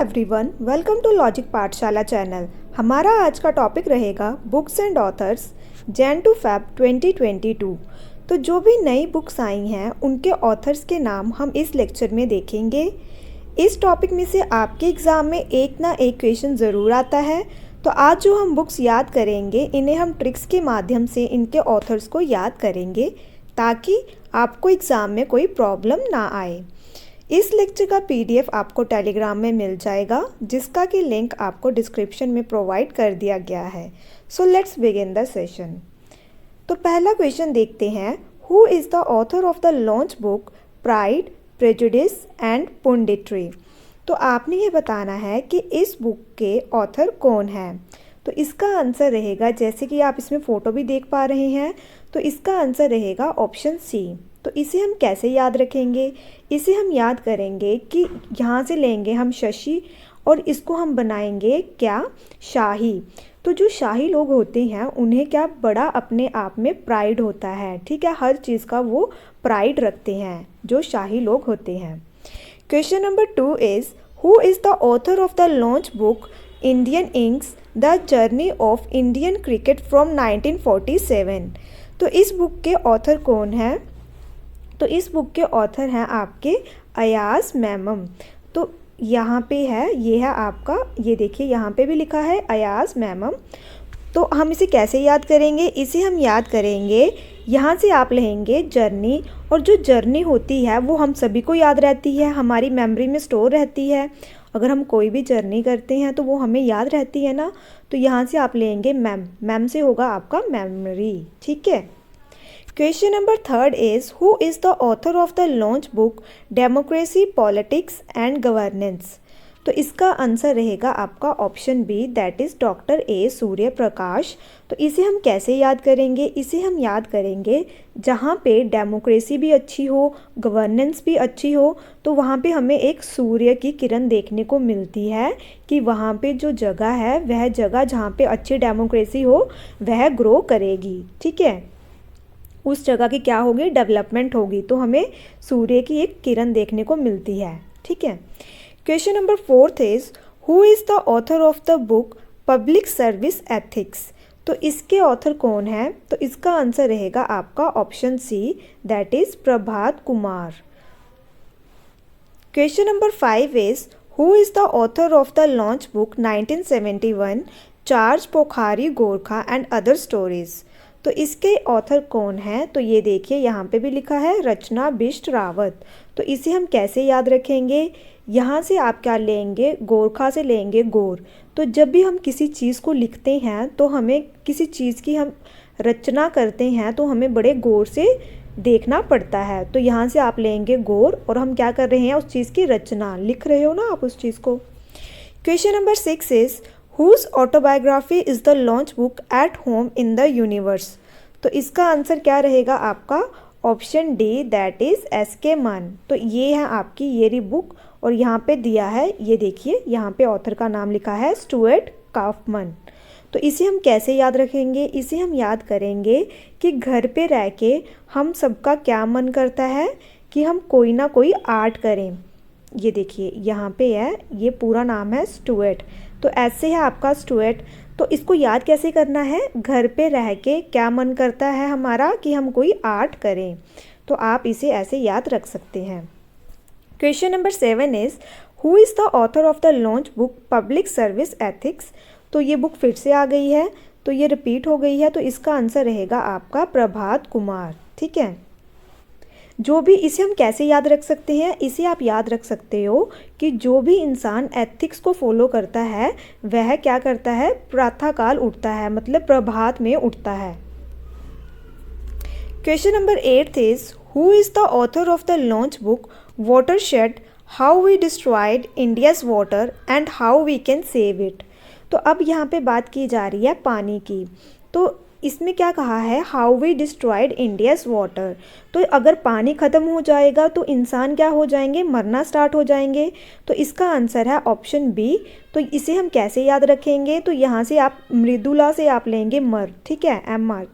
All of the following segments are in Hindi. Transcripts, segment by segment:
Everyone, welcome to logic Pathshala channel. हमारा आज का टॉपिक रहेगा books and authors Jan to Feb 2022। तो जो भी नई बुक्स आई हैं उनके ऑथर्स के नाम हम इस लेक्चर में देखेंगे। इस टॉपिक में से आपके एग्ज़ाम में एक ना एक क्वेश्चन ज़रूर आता है। तो आज जो हम बुक्स याद करेंगे इन्हें हम ट्रिक्स के माध्यम से इनके ऑथर्स को याद करेंगे ताकि आपको एग्ज़ाम में कोई प्रॉब्लम ना आए। इस लेक्चर का पीडीएफ आपको टेलीग्राम में मिल जाएगा, जिसका कि लिंक आपको डिस्क्रिप्शन में प्रोवाइड कर दिया गया है। So let's begin the session. तो पहला क्वेश्चन देखते हैं, who is the author of the launch book Pride, Prejudice and Punditry. तो आपने ये बताना है कि इस बुक के ऑथर कौन है। तो इसका आंसर रहेगा, जैसे कि आप इसमें फ़ोटो भी देख पा रहे हैं, तो इसका आंसर रहेगा ऑप्शन सी। तो इसे हम कैसे याद रखेंगे? इसे हम याद करेंगे कि यहाँ से लेंगे हम शशि और इसको हम बनाएंगे क्या, शाही। तो जो शाही लोग होते हैं उन्हें क्या बड़ा अपने आप में प्राइड होता है, ठीक है, हर चीज़ का वो प्राइड रखते हैं जो शाही लोग होते हैं। Question number 2 is, who is the author of the launch book Indian inks the journey of Indian cricket from 1947। तो इस बुक के ऑथर कौन है? तो इस बुक के ऑथर हैं आपके अयाज मेमन। तो यहाँ पे है, ये है आपका, ये देखिए यहाँ पे भी लिखा है अयाज मेमन। तो हम इसे कैसे याद करेंगे? इसे हम याद करेंगे, यहाँ से आप लेंगे जर्नी, और जो जर्नी होती है वो हम सभी को याद रहती है, हमारी मेमोरी में स्टोर रहती है। अगर हम कोई भी जर्नी करते हैं तो वो हमें याद रहती है ना। तो यहाँ से आप लेंगे मैम से होगा आपका मेमोरी, ठीक है। क्वेश्चन नंबर 3 इज़, who is the author of the launch book Democracy, Politics and Governance. तो इसका आंसर रहेगा आपका option B, that is doctor A Surya Prakash. तो इसे हम कैसे याद करेंगे? इसे हम याद करेंगे जहाँ पे डेमोक्रेसी भी अच्छी हो, गवर्नेंस भी अच्छी हो, तो वहाँ पे हमें एक सूर्य की किरण देखने को मिलती है कि वहाँ पे जो जगह है वह जगह जहाँ पे अच्छी डेमोक्रेसी हो वह ग्रो करेगी, ठीक है, उस जगह की क्या होगी, डेवलपमेंट होगी। तो हमें सूर्य की एक किरण देखने को मिलती है, ठीक है। Question number 4 is, who is the author of the book public service ethics. तो इसके ऑथर कौन है? तो इसका आंसर रहेगा आपका option C, that is Prabhat Kumar. Question number 5 इज़, who is the author of the launch book 1971 Charge Pokhari Gorkha and Other Stories. तो इसके ऑथर कौन है? तो ये देखिए यहाँ पे भी लिखा है रचना बिष्ट रावत। तो इसे हम कैसे याद रखेंगे? यहाँ से आप क्या लेंगे, गोरखा से लेंगे गोर। तो जब भी हम किसी चीज़ को लिखते हैं तो हमें किसी चीज़ की हम रचना करते हैं तो हमें बड़े गौर से देखना पड़ता है। तो यहाँ से आप लेंगे गोर और हम क्या कर रहे हैं, उस चीज़ की रचना लिख रहे हो ना आप उस चीज़ को। Question number 6 is, Whose autobiography is the launch book at home in the universe। तो इसका आंसर क्या रहेगा आपका option D, that is SK. मन। तो ये है आपकी ये रही बुक और यहाँ पे दिया है, ये देखिए यहाँ पे ऑथर का नाम लिखा है स्टुअर्ट काउफमन। तो इसे हम कैसे याद रखेंगे? इसे हम याद करेंगे कि घर पे रह के हम सबका क्या मन करता है कि हम कोई ना कोई आर्ट करें। ये देखिए यहाँ पे है, ये पूरा नाम है स्टुअर्ट। तो ऐसे है आपका स्टुअर्ट। तो इसको याद कैसे करना है? घर पे रह के क्या मन करता है हमारा कि हम कोई आर्ट करें। तो आप इसे ऐसे याद रख सकते हैं। Question number 7 is, who is the author of the launch book public service ethics. तो ये बुक फिर से आ गई है, तो ये रिपीट हो गई है। तो इसका आंसर रहेगा आपका प्रभात कुमार, ठीक है। जो भी, इसे हम कैसे याद रख सकते हैं? इसे आप याद रख सकते हो कि जो भी इंसान एथिक्स को फॉलो करता है वह क्या करता है, प्रातःकाल उठता है, मतलब प्रभात में उठता है। Question number 8 is, who is the author of the launch book Watershed, how we destroyed India's water and how we can save it. तो अब यहाँ पे बात की जा रही है पानी की। तो इसमें क्या कहा है, how we destroyed India's water. तो अगर पानी ख़त्म हो जाएगा तो इंसान क्या हो जाएंगे, मरना स्टार्ट हो जाएंगे। तो इसका आंसर है ऑप्शन बी। तो इसे हम कैसे याद रखेंगे? तो यहाँ से आप मृदुला से आप लेंगे मर, ठीक है, MR।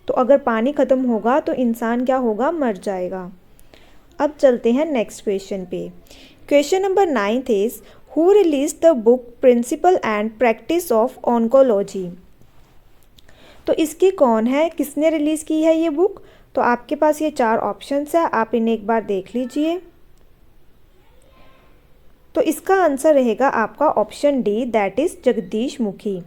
तो अगर पानी ख़त्म होगा तो इंसान क्या होगा, मर जाएगा। अब चलते हैं नेक्स्ट क्वेश्चन पे। Question number 9 is, who release the book principle and practice of oncology. तो इसकी कौन है, किसने रिलीज़ की है ये बुक? तो आपके पास ये 4 ऑप्शंस है, आप इन्हें एक बार देख लीजिए। तो इसका आंसर रहेगा आपका option D, that is Jagdish Mukhi.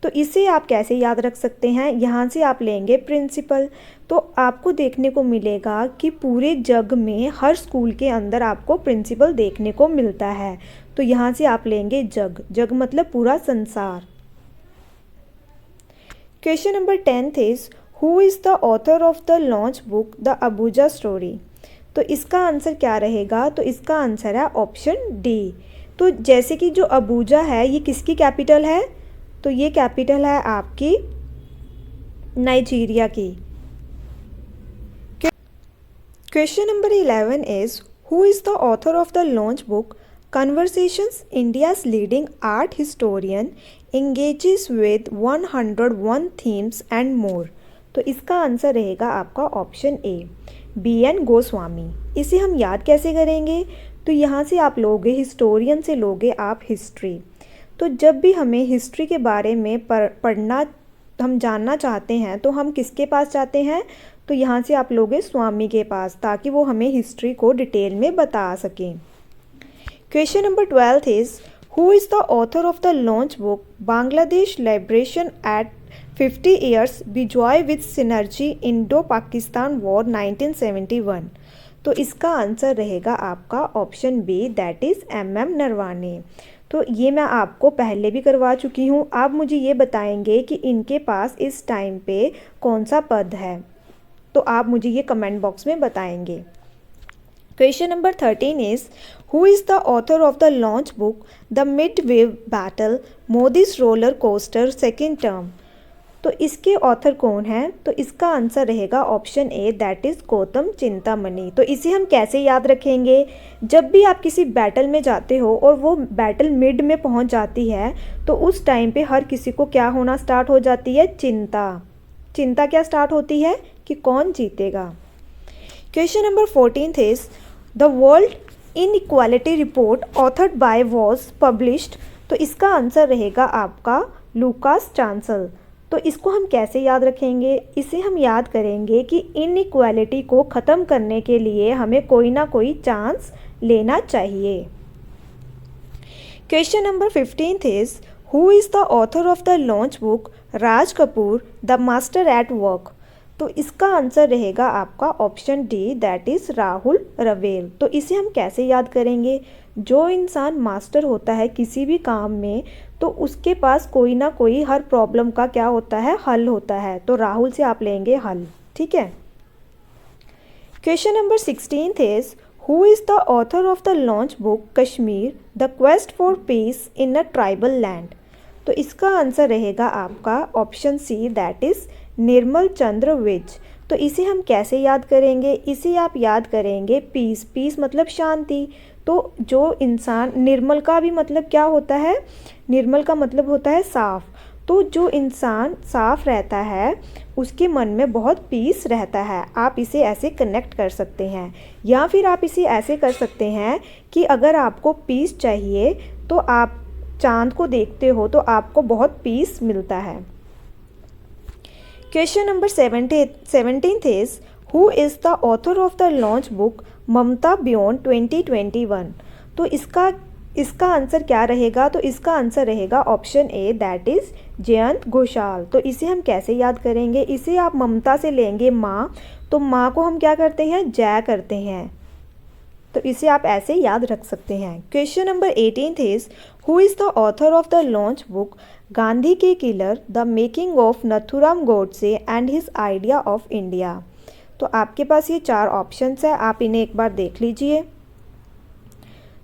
तो इसे आप कैसे याद रख सकते हैं, यहाँ से आप लेंगे प्रिंसिपल। तो आपको देखने को मिलेगा कि पूरे जग में हर स्कूल के अंदर आपको प्रिंसिपल देखने को मिलता है। तो यहाँ से आप लेंगे जग, जग मतलब पूरा संसार। Question number 10th is who is the author of the launch book the Abuja story. तो इसका आंसर क्या रहेगा? तो इसका आंसर है ऑप्शन डी। तो जैसे कि जो अबूजा है ये किसकी कैपिटल है? तो ये कैपिटल है आपकी नाइजीरिया की। Question number 11 is who is the author of the launch book conversations India's leading art historian engages with 101 themes and more। तो इसका आंसर रहेगा आपका ऑप्शन ए, BN गोस्वामी। इसे हम याद कैसे करेंगे? तो यहाँ से आप लोगे हिस्टोरियन से लोगे आप हिस्ट्री। तो जब भी हमें हिस्ट्री के बारे में पढ़ना, हम जानना चाहते हैं तो हम किसके पास जाते हैं? तो यहाँ से आप लोगे स्वामी के पास, ताकि वो हमें हिस्ट्री को डिटेल में बता सकें। Question number 12 is Who is the author of the launch book Bangladesh Liberation at 50 Years Bijoy with Synergy Indo-Pakistan War 1971। तो इसका आंसर रहेगा आपका option B, that is MM Naravane. तो ये मैं आपको पहले भी करवा चुकी हूँ। आप मुझे ये बताएंगे कि इनके पास इस टाइम पे कौन सा पद है, तो आप मुझे ये कमेंट बॉक्स में बताएंगे। Question number 13 is who is the author of the launch book the mid wave battle Modi's roller coaster second term. तो इसके ऑथर कौन है? तो इसका आंसर रहेगा option A, that is Gautam Chintamani. तो इसे हम कैसे याद रखेंगे? जब भी आप किसी बैटल में जाते हो और वो बैटल मिड में पहुंच जाती है तो उस टाइम पे हर किसी को क्या होना स्टार्ट हो जाती है? चिंता। चिंता क्या स्टार्ट होती है कि कौन जीतेगा। Question number 14 is the world inequality report authored bye was published. तो इसका आंसर रहेगा आपका लूकास चांसल। तो इसको हम कैसे याद रखेंगे? इसे हम याद करेंगे कि इनइक्वालिटी को ख़त्म करने के लिए हमें कोई ना कोई चांस लेना चाहिए। Question number 15 is who is the author of the launch book Raj Kapoor the master at work. तो इसका आंसर रहेगा आपका option D, that is Rahul रवेल। तो इसे हम कैसे याद करेंगे? जो इंसान मास्टर होता है किसी भी काम में तो उसके पास कोई ना कोई हर प्रॉब्लम का क्या होता है? हल होता है। तो राहुल से आप लेंगे हल, ठीक है। Question number 16 is who is the author of the launch book Kashmir the quest for piece in a tribal land. तो इसका आंसर रहेगा आपका ऑप्शन सी, दैट इज़ निर्मल चंद्र विज। तो इसे हम कैसे याद करेंगे? इसे आप याद करेंगे पीस। पीस मतलब शांति। तो जो इंसान, निर्मल का भी मतलब क्या होता है? निर्मल का मतलब होता है साफ। तो जो इंसान साफ रहता है उसके मन में बहुत पीस रहता है। आप इसे ऐसे कनेक्ट कर सकते हैं, या फिर आप इसे ऐसे कर सकते हैं कि अगर आपको पीस चाहिए तो आप चांद को देखते हो तो आपको बहुत पीस मिलता है। Question number 17 is who is the author of the launch book Mamata beyond 2021। तो इसका आंसर क्या रहेगा? तो इसका आंसर रहेगा option A, that is Jayant Ghoshal. तो इसे हम कैसे याद करेंगे? इसे आप ममता से लेंगे माँ। तो माँ को हम क्या करते हैं? जय करते हैं। तो इसे आप ऐसे याद रख सकते हैं। Question number 18 is who is the author of the launch book Gandhi के Killer the Making of Nathuram Godse and His Idea of India. तो आपके पास ये 4 ऑप्शंस है, आप इन्हें एक बार देख लीजिए।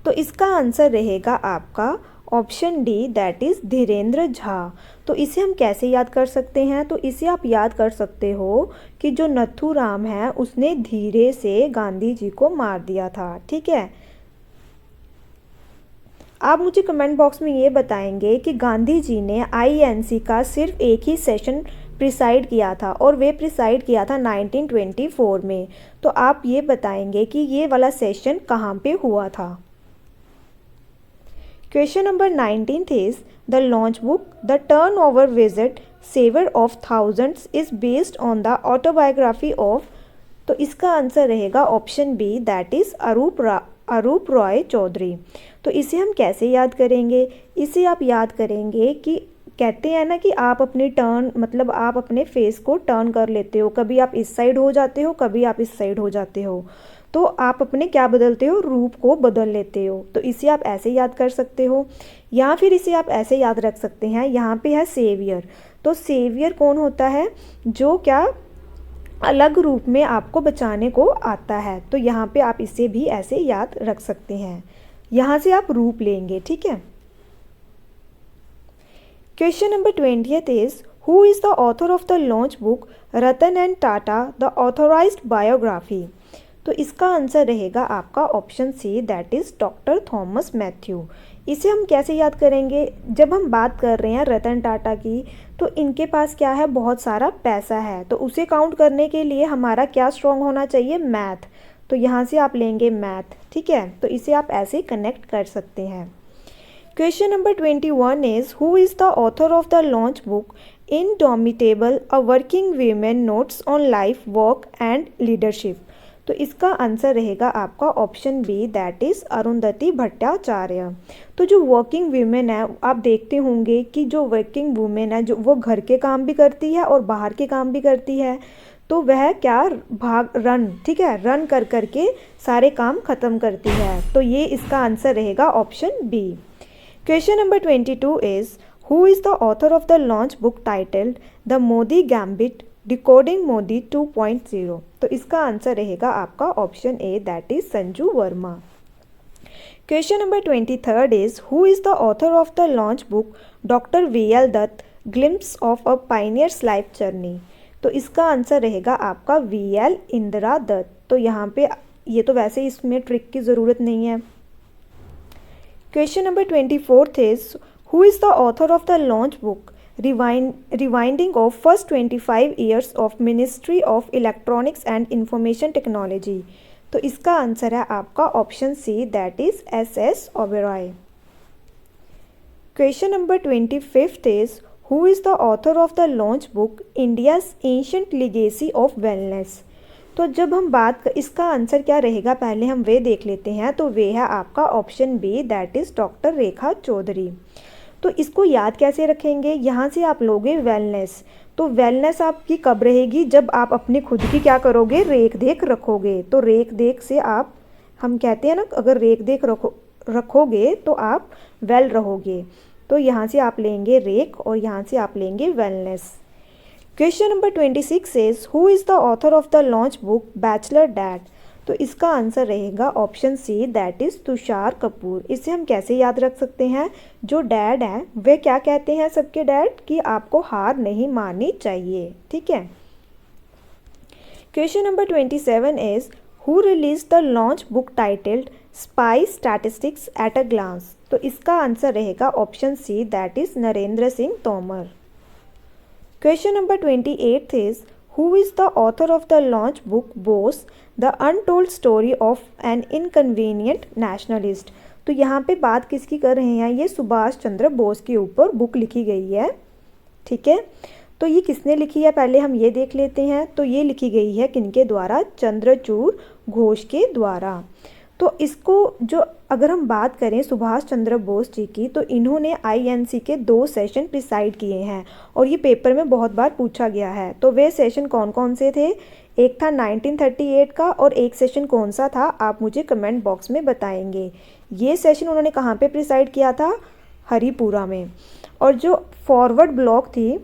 तो इसका आंसर रहेगा आपका option D, that is Dhirendra Jha. तो इसे हम कैसे याद कर सकते हैं? तो इसे आप याद कर सकते हो कि जो नथुराम है उसने धीरे से गांधी जी को मार दिया था, ठीक है। आप मुझे कमेंट बॉक्स में ये बताएंगे कि गांधी जी ने INC का सिर्फ एक ही सेशन प्रिसाइड किया था और वे प्रिसाइड किया था 1924 में। तो आप ये बताएंगे कि ये वाला सेशन कहाँ पे हुआ था। Question number 19th is the launch book The Turnover Visit Saver of Thousands is based on the autobiography of, तो इसका आंसर रहेगा ऑप्शन बी दैट इज़ अरूप रॉय चौधरी। तो इसे हम कैसे याद करेंगे? इसे आप याद करेंगे कि कहते हैं ना कि आप अपनी टर्न मतलब आप अपने फेस को टर्न कर लेते हो, कभी आप इस साइड हो जाते हो, कभी आप इस साइड हो जाते हो, तो आप अपने क्या बदलते हो? रूप को बदल लेते हो। तो इसे आप ऐसे याद कर सकते हो या फिर इसे आप ऐसे याद रख सकते हैं, यहाँ पे है सेवियर। तो सेवियर कौन होता है? जो क्या अलग रूप में आपको बचाने को आता है। तो यहाँ पे आप इसे भी ऐसे याद रख सकते हैं, यहाँ से आप रूप लेंगे, ठीक है। Question number 20th is who is the author of the launch book Ratan and Tata the authorised biography? तो इसका आंसर रहेगा आपका option C that is doctor Thomas Mathew. इसे हम कैसे याद करेंगे? जब हम बात कर रहे हैं रतन टाटा की, तो इनके पास क्या है? बहुत सारा पैसा है। तो उसे काउंट करने के लिए हमारा क्या स्ट्रॉन्ग होना चाहिए? मैथ। तो यहाँ से आप लेंगे मैथ, ठीक है। तो इसे आप ऐसे कनेक्ट कर सकते हैं। Question number 21 is who is the author of the launch book indomitable a working women notes on life work and leadership? तो इसका आंसर रहेगा आपका option B that is Arundhati Bhattacharya. तो जो वर्किंग वीमेन है, आप देखते होंगे कि जो वर्किंग वुमेन है जो वो घर के काम भी करती है और बाहर के काम भी करती है। तो वह क्या ठीक है, रन कर करके सारे काम ख़त्म करती है। तो ये इसका आंसर रहेगा option B. Question number 22 is who is the author of the launch book titled the Modi gambit decoding Modi 2.0? तो इसका आंसर रहेगा आपका option A that is Sanju Verma. Question number 23 is who is the author of the launch book doctor V L. Dutt glimpses of a pioneer's life journey? तो इसका आंसर रहेगा आपका वी.एल. इंदिरा दत्त। तो यहाँ पे ये तो वैसे इसमें ट्रिक की ज़रूरत नहीं है। Question number 24 is who is the author of the launch book Rewinding of first 25 years of Ministry of Electronics and Information Technology? तो इसका आंसर है आपका option C that is S Oberoi. Question number 25 is who is the author of the launch book India's ancient legacy of wellness? तो जब हम इसका आंसर क्या रहेगा पहले हम वे देख लेते हैं। तो वे है आपका option B that is doctor Rekha Chaudhary. तो इसको याद कैसे रखेंगे? यहाँ से आप लोगे वेलनेस। तो वेलनेस आपकी कब रहेगी? जब आप अपनी खुद की क्या करोगे? रेख देख रखोगे। तो रेख देख से आप, हम कहते हैं ना, अगर रेख देख रखोगे तो आप वेल रहोगे। तो यहाँ से आप लेंगे रेख और यहाँ से आप लेंगे wellness. Question number 26 is who is the author of the launch book bachelor dad? तो इसका आंसर रहेगा option C that is Tushar Kapoor. इसे हम कैसे याद रख सकते हैं? जो डैड है वे क्या कहते हैं सबके डैड कि आपको हार नहीं माननी चाहिए, ठीक है। Question number 27 is who release the launch book titled spy statistics at a glance? तो इसका आंसर रहेगा option C that is Narendra Singh Tomar. Question number 28 is who is the author of the launch book Bose the untold story of an inconvenient nationalist? तो यहाँ पे बात किसकी कर रहे हैं? ये सुभाष चंद्र बोस के ऊपर बुक लिखी गई है, ठीक है। तो ये किसने लिखी है पहले हम ये देख लेते हैं। तो ये लिखी गई है किनके द्वारा? चंद्रचूड़ घोष के द्वारा। तो इसको जो अगर हम बात करें सुभाष चंद्र बोस जी की, तो इन्होंने आईएनसी के 2 सेशन प्रिसाइड किए हैं और ये पेपर में बहुत बार पूछा गया है। तो वे सेशन कौन कौन से थे? एक था 1938 का और एक सेशन कौन सा था आप मुझे कमेंट बॉक्स में बताएंगे। ये सेशन उन्होंने कहाँ पे प्रिसाइड किया था? हरिपुरा में। और जो फॉरवर्ड ब्लॉक थी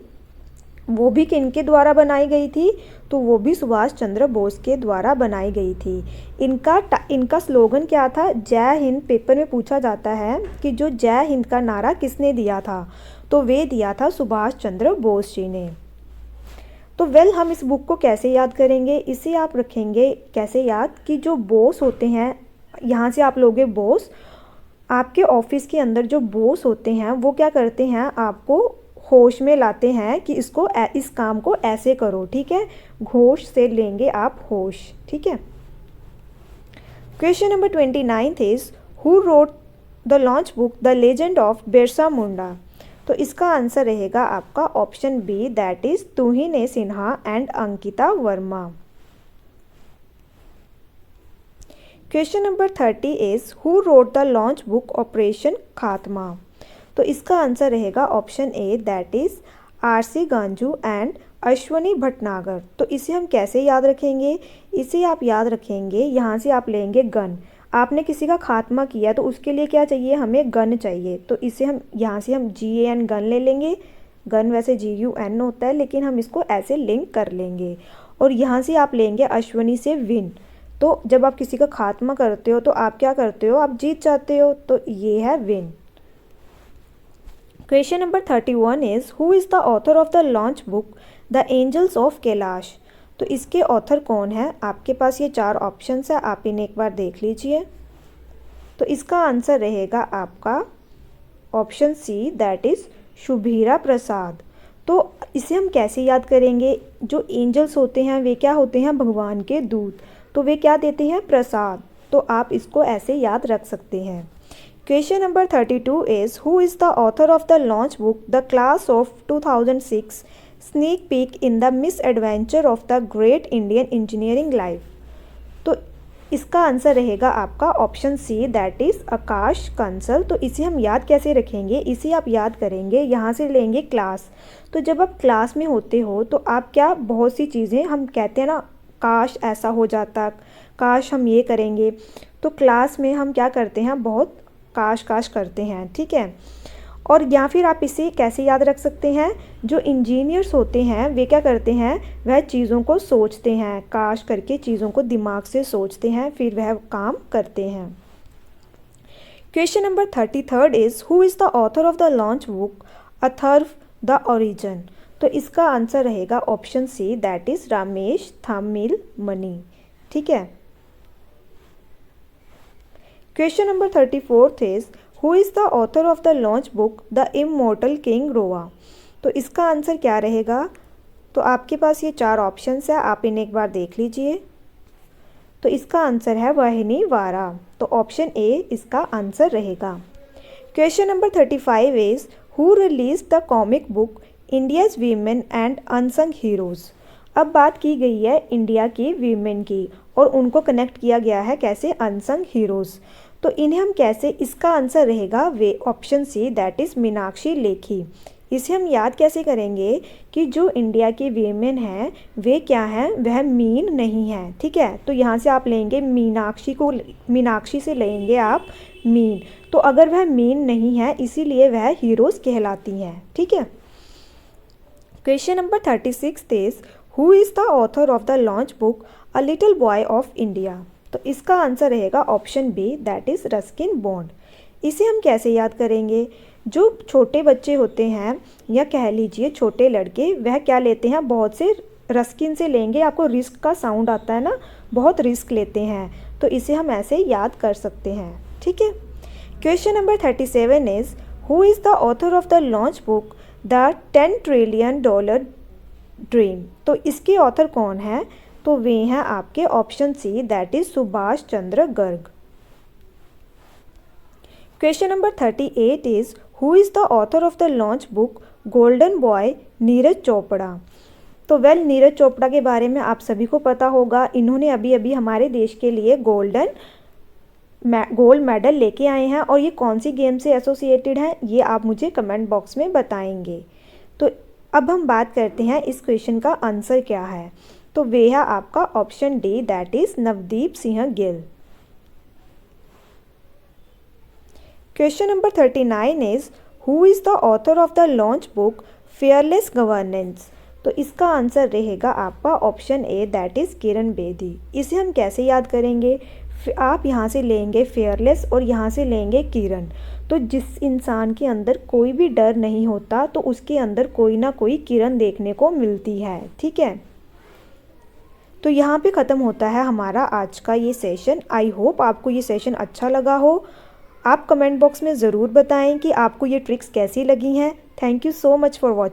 वो भी किनके द्वारा बनाई गई थी? तो वो भी सुभाष चंद्र बोस के द्वारा बनाई गई थी। इनका स्लोगन क्या था? जय हिंद। पेपर में पूछा जाता है कि जो जय हिंद का नारा किसने दिया था? तो वे दिया था सुभाष चंद्र बोस जी ने। तो हम इस बुक को कैसे याद करेंगे? इसे आप रखेंगे कैसे याद कि जो बॉस होते हैं, यहाँ से आप लोगे बॉस, आपके ऑफिस के अंदर जो बॉस होते हैं वो क्या करते हैं? आपको होश में लाते हैं कि इस काम को ऐसे करो, ठीक है। घोष से लेंगे आप होश, ठीक है। Question number 29 is who wrote the launch book The Legend of Birsa Munda. तो इसका आंसर रहेगा आपका option B, that is Tuhin Sinha and Ankita Verma. Question number 30 is who wrote the launch book Operation Khatma. तो इसका आंसर रहेगा option A, that is R C Ganju and Ashwani Bhatnagar. तो इसे हम कैसे याद रखेंगे, इसे आप याद रखेंगे, यहाँ से आप लेंगे गन। आपने किसी का खात्मा किया तो उसके लिए क्या चाहिए, हमें गन चाहिए। तो इसे हम यहाँ से हम GAN गन ले लेंगे। गन वैसे GUN होता है, लेकिन हम इसको ऐसे लिंक कर लेंगे। और यहाँ से आप लेंगे अश्वनी से विन। तो जब आप किसी का खात्मा करते हो तो आप क्या करते हो, आप जीत जाते हो। तो ये है win. Question number 31 is who is the author of the launch book the angels of Kailash. तो इसके ऑथर कौन है, आपके पास ये 4 ऑप्शंस है, आप इन्हें एक बार देख लीजिए। तो इसका आंसर रहेगा आपका ऑप्शन सी, दैट इज शुभीरा प्रसाद। तो इसे हम कैसे याद करेंगे, जो एंजल्स होते हैं वे क्या होते हैं, भगवान के दूत। तो वे क्या देते हैं, प्रसाद। तो आप इसको ऐसे याद रख सकते हैं। Question number 32 is who is the author of the launch book the class of 2006 sneak peak in the miss adventure of the great Indian engineering life. तो इसका आंसर रहेगा आपका ऑप्शन सी, दैट इज़ आकाश कंसल। तो इसे हम याद कैसे रखेंगे, इसे आप याद करेंगे, यहाँ से लेंगे क्लास। तो जब आप क्लास में होते हो तो आप क्या, बहुत सी चीज़ें हम कहते हैं ना, काश ऐसा हो जाता, काश हम ये करेंगे। तो क्लास में हम क्या करते हैं, बहुत काश काश करते हैं, ठीक है। और या फिर आप इसे कैसे याद रख सकते हैं, जो इंजीनियर्स होते हैं वे क्या करते हैं, वह चीज़ों को सोचते हैं, काश करके चीज़ों को दिमाग से सोचते हैं, फिर वह काम करते हैं। Question number 33 is who is the author of the launch book Atharva the Origin. तो इसका आंसर रहेगा option C, that is Ramesh Thamil Mani, ठीक है। Question number 34 is who is the author of the launch book The Immortal King Rao. तो इसका आंसर क्या रहेगा, तो आपके पास ये 4 ऑप्शंस है, आप इन्हें एक बार देख लीजिए। तो इसका आंसर है वाहिनी वारा। तो ऑप्शन ए इसका आंसर रहेगा। Question number 35 is who release the comic book India's women and unsung heroes. अब बात की गई है इंडिया की वीमेन की, और उनको कनेक्ट किया गया है कैसे, अनसंग हीरोज़। तो इन्हें हम कैसे, इसका आंसर रहेगा वे option C, that is Meenakshi Lekhi. इसे हम याद कैसे करेंगे कि जो इंडिया की वीमेन हैं वे क्या हैं, वह मीन नहीं है, ठीक है। तो यहाँ से आप लेंगे मीनाक्षी को, मीनाक्षी से लेंगे आप मीन। तो अगर वह मीन नहीं है इसीलिए वह हीरोज़ कहलाती हैं, ठीक है। Question number 36 is who is the author of the launch book a little boy of India. तो इसका आंसर रहेगा option B, that is Ruskin Bond. इसे हम कैसे याद करेंगे, जो छोटे बच्चे होते हैं या कह लीजिए छोटे लड़के, वह क्या लेते हैं, बहुत से रस्किन से लेंगे। आपको रिस्क का साउंड आता है ना, बहुत रिस्क लेते हैं। तो इसे हम ऐसे याद कर सकते हैं, ठीक है। Question number 37 is who is the author of the launch book the $10 trillion dream. तो इसके ऑथर कौन है, तो वे हैं आपके option C, that is Subhash Chandra Garg. Question number 38 is who is the author of the launch book golden boy Neeraj Chopra. तो वेल, नीरज चोपड़ा के बारे में आप सभी को पता होगा, इन्होंने अभी अभी हमारे देश के लिए गोल्ड मेडल लेके आए हैं। और ये कौन सी गेम से एसोसिएटेड हैं, ये आप मुझे कमेंट बॉक्स में बताएंगे। तो अब हम बात करते हैं इस क्वेश्चन का आंसर क्या है। तो वे है आपका option D, that is Navdeep Singh Gill. Question number 39 is who is the author of the launch book fearless governance. तो इसका आंसर रहेगा आपका option A, that is Kiran Bedi. इसे हम कैसे याद करेंगे, आप यहाँ से लेंगे फेयरलेस और यहाँ से लेंगे किरण। तो जिस इंसान के अंदर कोई भी डर नहीं होता तो उसके अंदर कोई ना कोई किरण देखने को मिलती है, ठीक है। तो यहाँ पे ख़त्म होता है हमारा आज का ये सेशन। आई होप आपको ये सेशन अच्छा लगा हो। आप कमेंट बॉक्स में ज़रूर बताएं कि आपको ये ट्रिक्स कैसी लगी हैं। Thank you so much for watching.